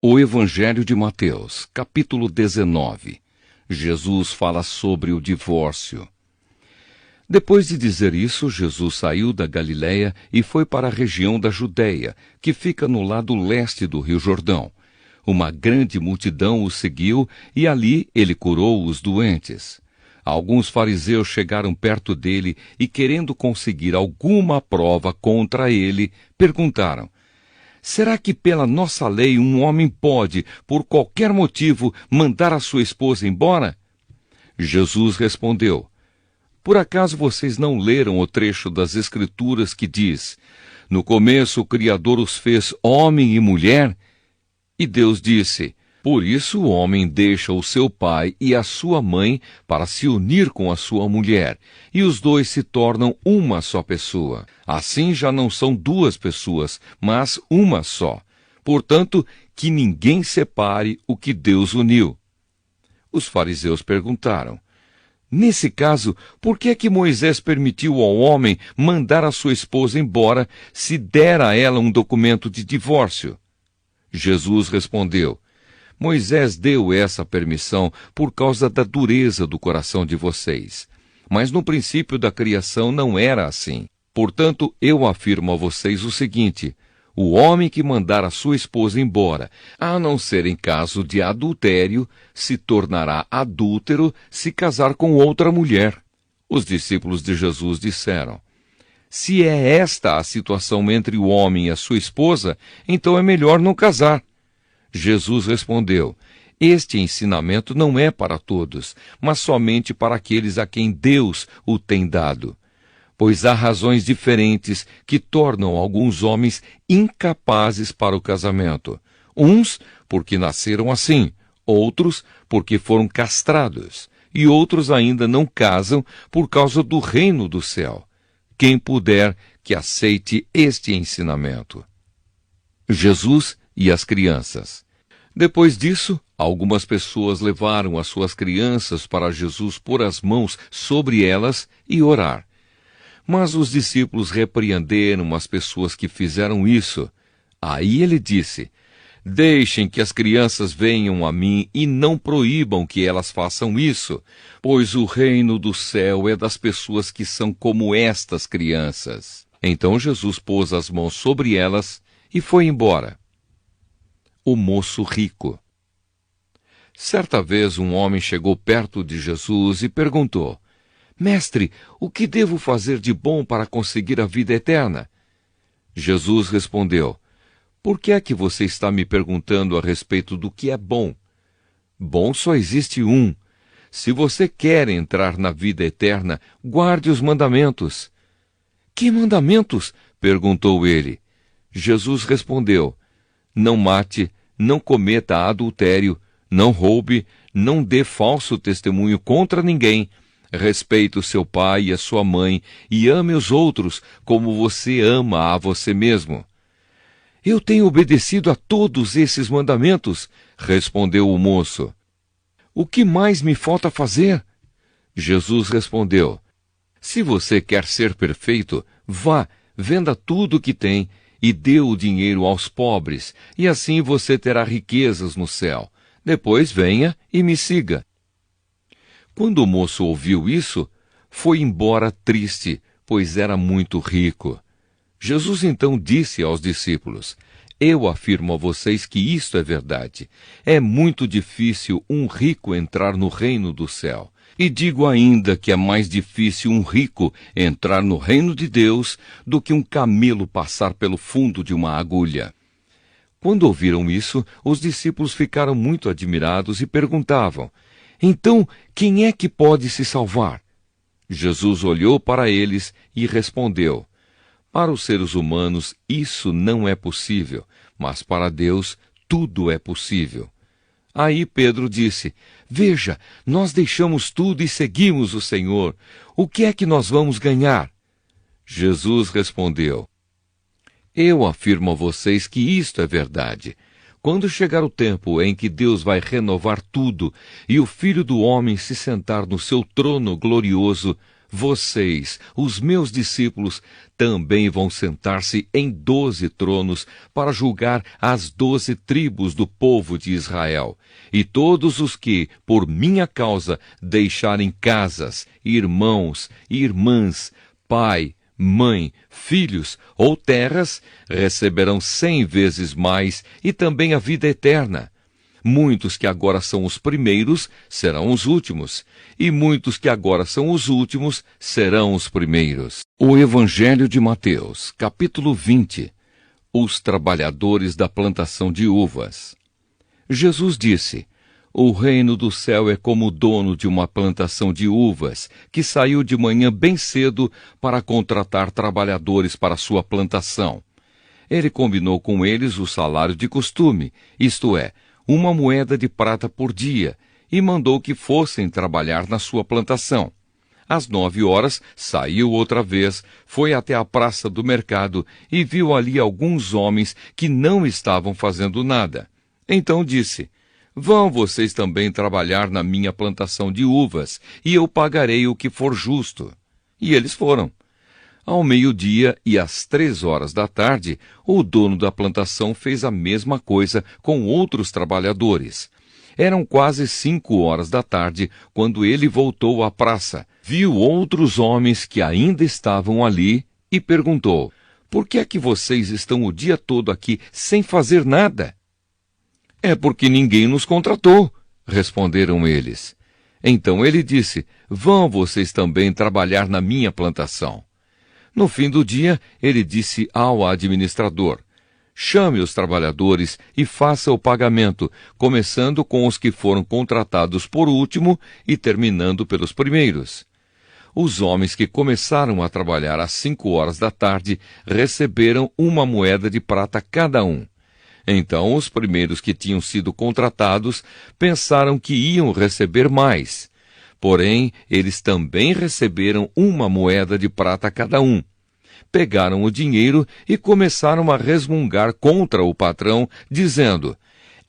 O Evangelho de Mateus, capítulo 19. Jesus fala sobre o divórcio. Depois de dizer isso, Jesus saiu da Galiléia e foi para a região da Judéia, que fica no lado leste do Rio Jordão. Uma grande multidão o seguiu e ali ele curou os doentes. Alguns fariseus chegaram perto dele e, querendo conseguir alguma prova contra ele, perguntaram: será que pela nossa lei um homem pode, por qualquer motivo, mandar a sua esposa embora? Jesus respondeu: por acaso vocês não leram o trecho das Escrituras que diz: no começo o Criador os fez homem e mulher? E Deus disse: por isso o homem deixa o seu pai e a sua mãe para se unir com a sua mulher, e os dois se tornam uma só pessoa. Assim já não são duas pessoas, mas uma só. Portanto, que ninguém separe o que Deus uniu. Os fariseus perguntaram: nesse caso, por que é que Moisés permitiu ao homem mandar a sua esposa embora se dera a ela um documento de divórcio? Jesus respondeu: Moisés deu essa permissão por causa da dureza do coração de vocês. Mas no princípio da criação não era assim. Portanto, eu afirmo a vocês o seguinte: o homem que mandar a sua esposa embora, a não ser em caso de adultério, se tornará adúltero se casar com outra mulher. Os discípulos de Jesus disseram: se é esta a situação entre o homem e a sua esposa, então é melhor não casar. Jesus respondeu: este ensinamento não é para todos, mas somente para aqueles a quem Deus o tem dado. Pois há razões diferentes que tornam alguns homens incapazes para o casamento. Uns porque nasceram assim, outros porque foram castrados, e outros ainda não casam por causa do reino do céu. Quem puder, que aceite este ensinamento. Jesus e as crianças. Depois disso, algumas pessoas levaram as suas crianças para Jesus pôr as mãos sobre elas e orar. Mas os discípulos repreenderam as pessoas que fizeram isso. Aí ele disse: deixem que as crianças venham a mim e não proíbam que elas façam isso, pois o reino do céu é das pessoas que são como estas crianças. Então Jesus pôs as mãos sobre elas e foi embora. O moço rico. Certa vez um homem chegou perto de Jesus e perguntou: Mestre, o que devo fazer de bom para conseguir a vida eterna? Jesus respondeu: por que é que você está me perguntando a respeito do que é bom? Bom só existe um. Se você quer entrar na vida eterna, guarde os mandamentos. Que mandamentos? Perguntou ele. Jesus respondeu: não mate, não cometa adultério, não roube, não dê falso testemunho contra ninguém, respeite o seu pai e a sua mãe e ame os outros como você ama a você mesmo. Eu tenho obedecido a todos esses mandamentos, respondeu o moço. O que mais me falta fazer? Jesus respondeu: se você quer ser perfeito, vá, venda tudo o que tem e dê o dinheiro aos pobres, e assim você terá riquezas no céu. Depois venha e me siga. Quando o moço ouviu isso, foi embora triste, pois era muito rico. Jesus então disse aos discípulos: eu afirmo a vocês que isto é verdade. É muito difícil um rico entrar no reino do céu. E digo ainda que é mais difícil um rico entrar no reino de Deus do que um camelo passar pelo fundo de uma agulha. Quando ouviram isso, os discípulos ficaram muito admirados e perguntavam: então, quem é que pode se salvar? Jesus olhou para eles e respondeu: para os seres humanos isso não é possível, mas para Deus tudo é possível. Aí Pedro disse: veja, nós deixamos tudo e seguimos o Senhor. O que é que nós vamos ganhar? Jesus respondeu: eu afirmo a vocês que isto é verdade. Quando chegar o tempo em que Deus vai renovar tudo e o Filho do Homem se sentar no seu trono glorioso, vocês, os meus discípulos, também vão sentar-se em 12 tronos para julgar as 12 tribos do povo de Israel. E todos os que, por minha causa, deixarem casas, irmãos e irmãs, pai, mãe, filhos ou terras, receberão 100 vezes mais e também a vida eterna. Muitos que agora são os primeiros serão os últimos, e muitos que agora são os últimos serão os primeiros. O Evangelho de Mateus, capítulo 20. Os trabalhadores da plantação de uvas. Jesus disse: o reino do céu é como o dono de uma plantação de uvas, que saiu de manhã bem cedo para contratar trabalhadores para sua plantação. Ele combinou com eles o salário de costume, isto é, 1 moeda de prata por dia, e mandou que fossem trabalhar na sua plantação. Às 9 horas, saiu outra vez, foi até a praça do mercado e viu ali alguns homens que não estavam fazendo nada. Então disse: vão vocês também trabalhar na minha plantação de uvas, e eu pagarei o que for justo. E eles foram. Ao meio-dia e às 3 horas da tarde, o dono da plantação fez a mesma coisa com outros trabalhadores. Eram quase 5 horas da tarde quando ele voltou à praça. Viu outros homens que ainda estavam ali e perguntou: por que é que vocês estão o dia todo aqui sem fazer nada? É porque ninguém nos contratou, responderam eles. Então ele disse: vão vocês também trabalhar na minha plantação. No fim do dia, ele disse ao administrador: chame os trabalhadores e faça o pagamento, começando com os que foram contratados por último e terminando pelos primeiros. Os homens que começaram a trabalhar às 5 horas da tarde receberam 1 moeda de prata cada um. Então os primeiros que tinham sido contratados pensaram que iam receber mais. Porém, eles também receberam 1 moeda de prata cada um. Pegaram o dinheiro e começaram a resmungar contra o patrão, dizendo: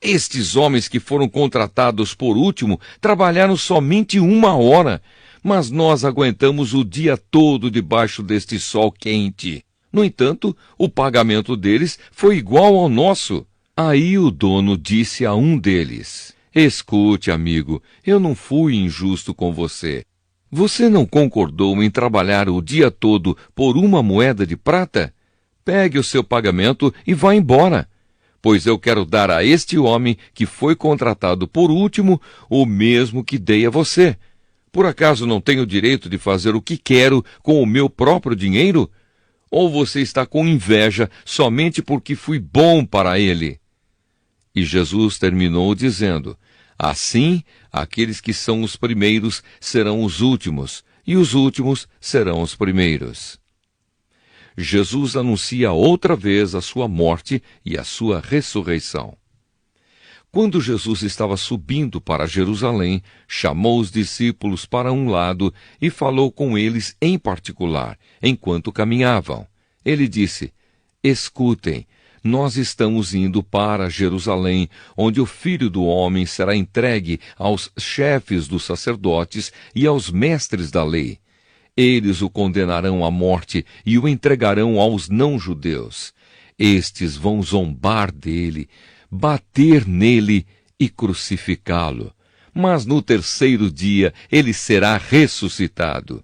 estes homens que foram contratados por último trabalharam somente 1 hora, mas nós aguentamos o dia todo debaixo deste sol quente. No entanto, o pagamento deles foi igual ao nosso. Aí o dono disse a um deles: escute, amigo, eu não fui injusto com você. Você não concordou em trabalhar o dia todo por 1 moeda de prata? Pegue o seu pagamento e vá embora, pois eu quero dar a este homem que foi contratado por último o mesmo que dei a você. Por acaso não tenho o direito de fazer o que quero com o meu próprio dinheiro? Ou você está com inveja somente porque fui bom para ele? E Jesus terminou dizendo: assim, aqueles que são os primeiros serão os últimos, e os últimos serão os primeiros. Jesus anuncia outra vez a sua morte e a sua ressurreição. Quando Jesus estava subindo para Jerusalém, chamou os discípulos para um lado e falou com eles em particular, enquanto caminhavam. Ele disse: escutem, nós estamos indo para Jerusalém, onde o Filho do Homem será entregue aos chefes dos sacerdotes e aos mestres da lei. Eles o condenarão à morte e o entregarão aos não-judeus. Estes vão zombar dele, bater nele e crucificá-lo. Mas no 3º dia ele será ressuscitado.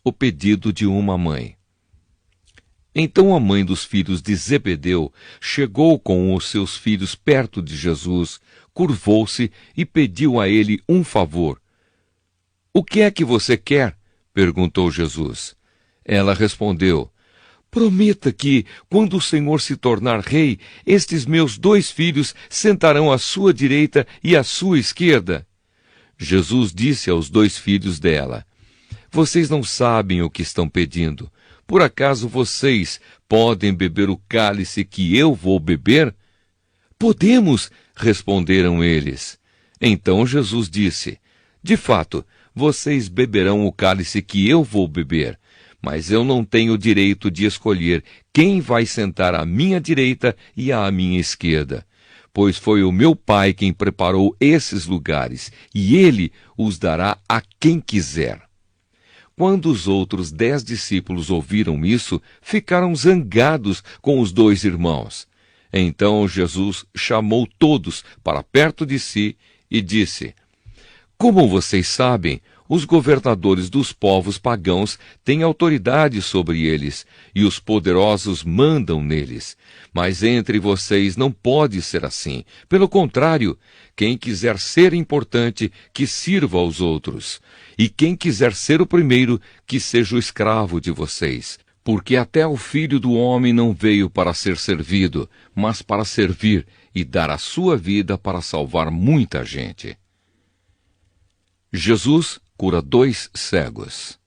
O pedido de uma mãe. Então a mãe dos filhos de Zebedeu chegou com os seus filhos perto de Jesus, curvou-se e pediu a ele um favor. O que é que você quer? Perguntou Jesus. Ela respondeu: prometa que, quando o Senhor se tornar rei, estes meus 2 filhos sentarão à sua direita e à sua esquerda. Jesus disse aos 2 filhos dela: vocês não sabem o que estão pedindo. Por acaso vocês podem beber o cálice que eu vou beber? Podemos, responderam eles. Então Jesus disse: de fato, vocês beberão o cálice que eu vou beber, mas eu não tenho o direito de escolher quem vai sentar à minha direita e à minha esquerda, pois foi o meu Pai quem preparou esses lugares, e ele os dará a quem quiser. Quando os outros 10 discípulos ouviram isso, ficaram zangados com os 2 irmãos. Então Jesus chamou todos para perto de si e disse: Como vocês sabem, os governadores dos povos pagãos têm autoridade sobre eles, e os poderosos mandam neles. Mas entre vocês não pode ser assim. Pelo contrário, quem quiser ser importante, que sirva aos outros. E quem quiser ser o primeiro, que seja o escravo de vocês. Porque até o Filho do Homem não veio para ser servido, mas para servir e dar a sua vida para salvar muita gente. Jesus cura 2 cegos.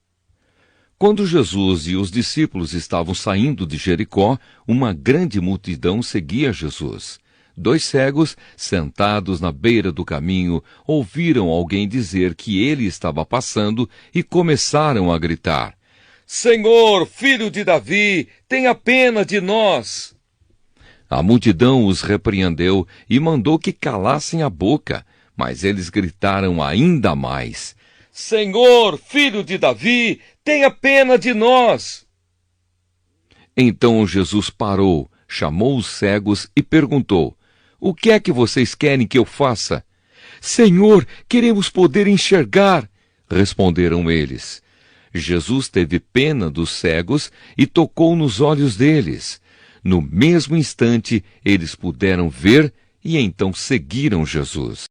Quando Jesus e os discípulos estavam saindo de Jericó, uma grande multidão seguia Jesus. 2 cegos, sentados na beira do caminho, ouviram alguém dizer que ele estava passando e começaram a gritar: Senhor, filho de Davi, tenha pena de nós! A multidão os repreendeu e mandou que calassem a boca, mas eles gritaram ainda mais: Senhor, filho de Davi, tenha pena de nós! Então Jesus parou, chamou os cegos e perguntou: O que é que vocês querem que eu faça? Senhor, queremos poder enxergar, responderam eles. Jesus teve pena dos cegos e tocou nos olhos deles. No mesmo instante, eles puderam ver e então seguiram Jesus.